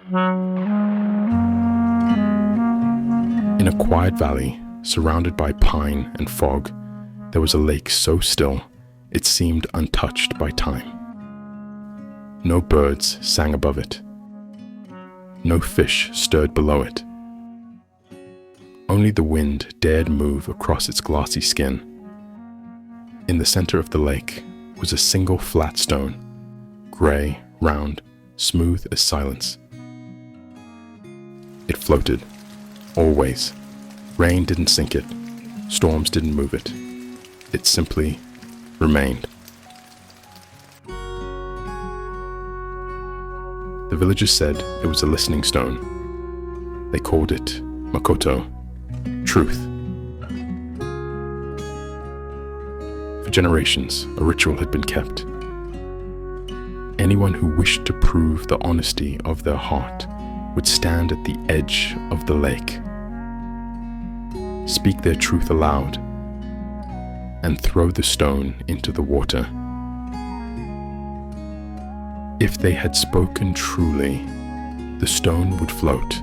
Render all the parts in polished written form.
In a quiet valley, surrounded by pine and fog, there was a lake so still it seemed untouched by time. No birds sang above it. No fish stirred below it. Only the wind dared move across its glossy skin. In the center of the lake was a single flat stone, gray, round, smooth as silence. It floated, always. Rain didn't sink it, storms didn't move it. It simply remained. The villagers said it was a listening stone. They called it Makoto, truth. For generations, a ritual had been kept. Anyone who wished to prove the honesty of their heart would stand at the edge of the lake, speak their truth aloud, and throw the stone into the water. If they had spoken truly, the stone would float.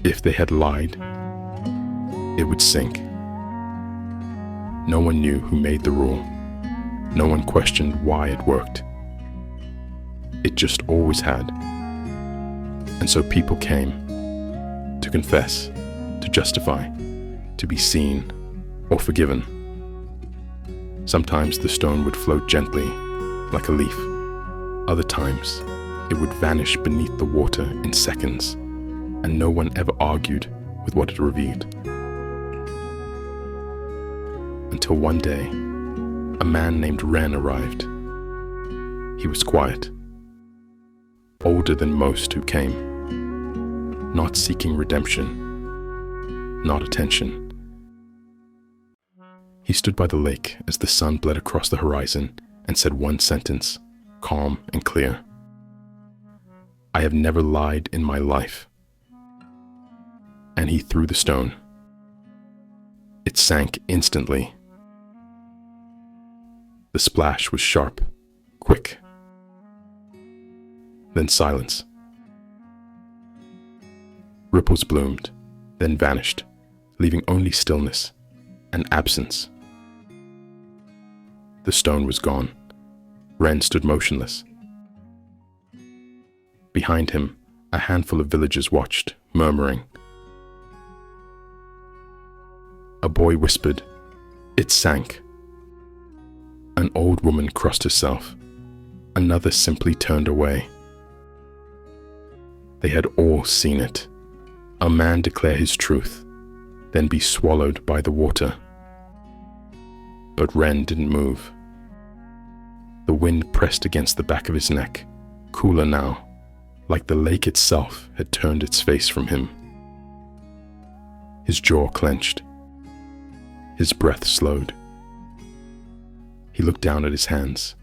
If they had lied, it would sink. No one knew who made the rule. No one questioned why it worked. It just always had. And so people came to confess, to justify, to be seen or forgiven. Sometimes the stone would float gently, like a leaf. Other times, it would vanish beneath the water in seconds, and no one ever argued with what it revealed. Until one day, a man named Ren arrived. He was quiet, older than most who came, not seeking redemption, not attention. He stood by the lake as the sun bled across the horizon and said one sentence, calm and clear. I have never lied in my life. And he threw the stone. It sank instantly. The splash was sharp, quick. Then silence. Ripples bloomed, then vanished, leaving only stillness and absence. The stone was gone. Ren stood motionless. Behind him, a handful of villagers watched, murmuring. A boy whispered, "It sank." An old woman crossed herself. Another simply turned away. They had all seen it. A man declare his truth, then be swallowed by the water. But Ren didn't move. The wind pressed against the back of his neck, cooler now, like the lake itself had turned its face from him. His jaw clenched. His breath slowed. He looked down at his hands.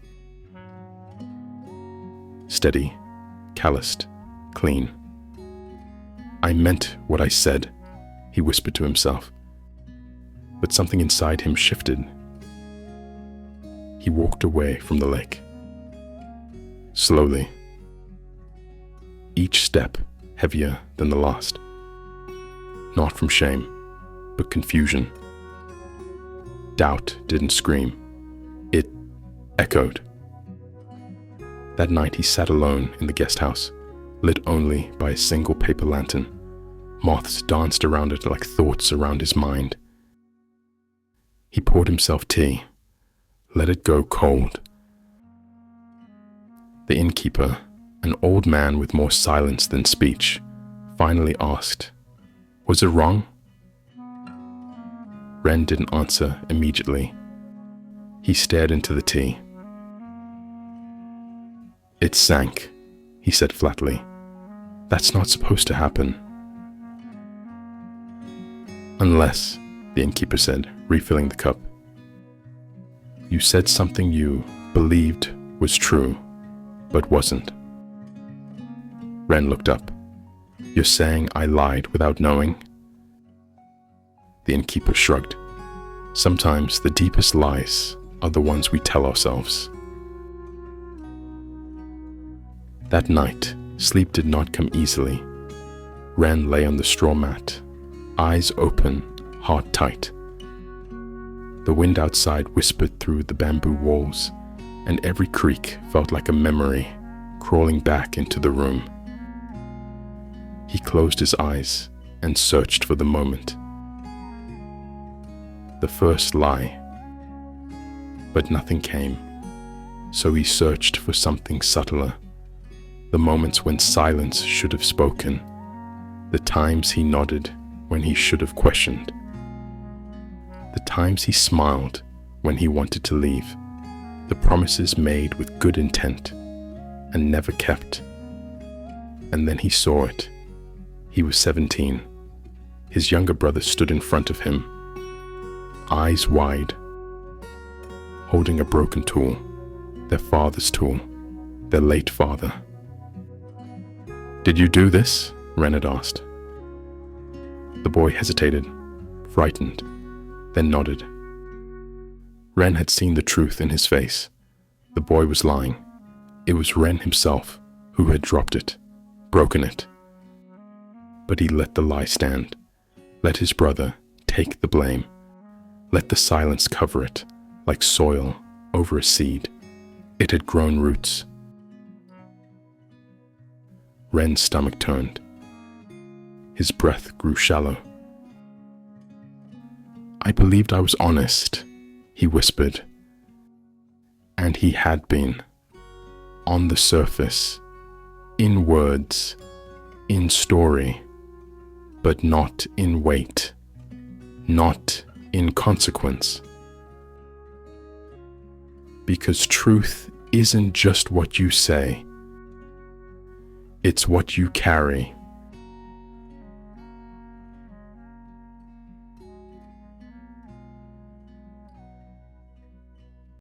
Steady, calloused, clean. I meant what I said, he whispered to himself. But something inside him shifted. He walked away from the lake. Slowly. Each step heavier than the last. Not from shame, but confusion. Doubt didn't scream. It echoed. That night he sat alone in the guest house, lit only by a single paper lantern. Moths danced around it like thoughts around his mind. He poured himself tea, let it go cold. The innkeeper, an old man with more silence than speech, finally asked, "Was it wrong?" Ren didn't answer immediately. He stared into the tea. "It sank," he said flatly. "That's not supposed to happen." "Unless," the innkeeper said, refilling the cup, "you said something you believed was true, but wasn't." Ren looked up. "You're saying I lied without knowing?" The innkeeper shrugged. "Sometimes the deepest lies are the ones we tell ourselves." That night, Sleep did not come easily. Ren lay on the straw mat, eyes open, heart tight. The wind outside whispered through the bamboo walls, and every creak felt like a memory crawling back into the room. He closed his eyes and searched for the moment. The first lie. But nothing came, so he searched for something subtler. The moments when silence should have spoken, the times he nodded when he should have questioned, the times he smiled when he wanted to leave, the promises made with good intent and never kept. And then he saw it. He was 17. His younger brother stood in front of him, eyes wide, holding a broken tool, their father's tool, their late father. "Did you do this?" Ren had asked. The boy hesitated, frightened, then nodded. Ren had seen the truth in his face. The boy was lying. It was Ren himself who had dropped it, broken it. But he let the lie stand, let his brother take the blame, let the silence cover it like soil over a seed. It had grown roots. Ren's stomach turned. His breath grew shallow. "I believed I was honest," he whispered. And he had been. On the surface, in words, in story, but not in weight, not in consequence. Because truth isn't just what you say, it's what you carry.